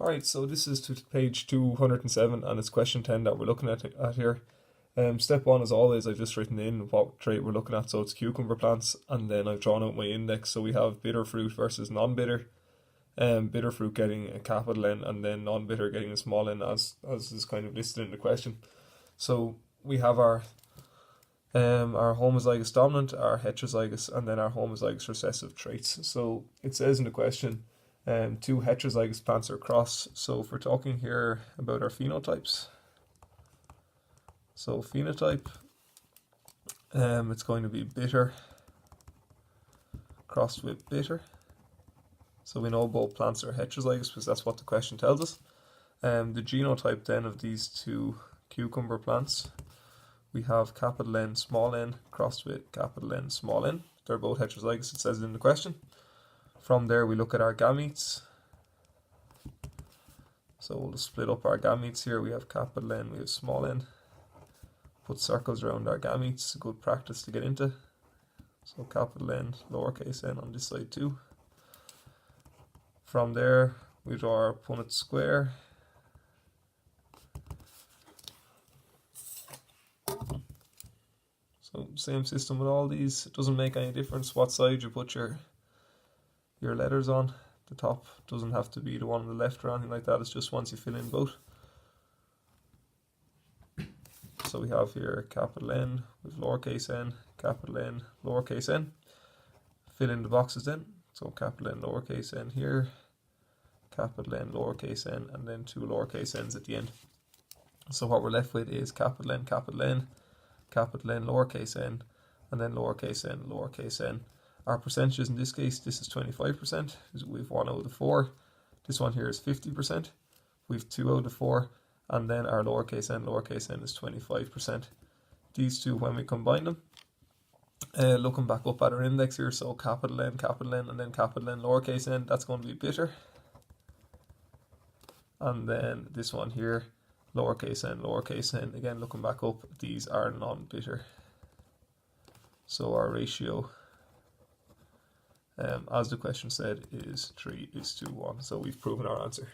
Alright, so this is to page 207 and it's question 10 that we're looking at here. Step 1, as always, I've just written in what trait we're looking at, so it's cucumber plants, and then I've drawn out my index. So we have bitter fruit versus non-bitter. Bitter fruit getting a capital N and then non-bitter getting a small n, as is kind of listed in the question. So we have our homozygous dominant, our heterozygous, and then our homozygous recessive traits. So it says in the question, two heterozygous plants are crossed. So if we're talking here about our phenotypes, so phenotype, it's going to be bitter crossed with bitter. So we know both plants are heterozygous because that's what the question tells us. The genotype then of these two cucumber plants, we have capital N small n crossed with capital N small n. They're both heterozygous, it says it in the question. From there we look at our gametes. So we'll split up our gametes here. We have capital N, we have small n. Put circles around our gametes, a good practice to get into. So capital N, lowercase n on this side too. From there we draw our Punnett square. So same system with all these. It doesn't make any difference what side you put your letters on. The top doesn't have to be the one on the left or anything like that. It's just once you fill in both. So we have here capital N with lowercase n, capital N, lowercase n. Fill in the boxes then. So capital N, lowercase n here, capital N, lowercase n, and then two lowercase n's at the end. So what we're left with is capital N, capital N, capital N, lowercase n, and then lowercase n, lowercase n. Our percentages in this case, this is 25%. We've 1 out of 4. This one here is 50%. We've 2 out of 4. And then our lowercase n is 25%. These two, when we combine them, looking back up at our index here, so capital N, and then capital N, lowercase n, that's going to be bitter. And then this one here, lowercase n, again looking back up, these are non-bitter. So our ratio, as the question said, is 3:1. So we've proven our answer.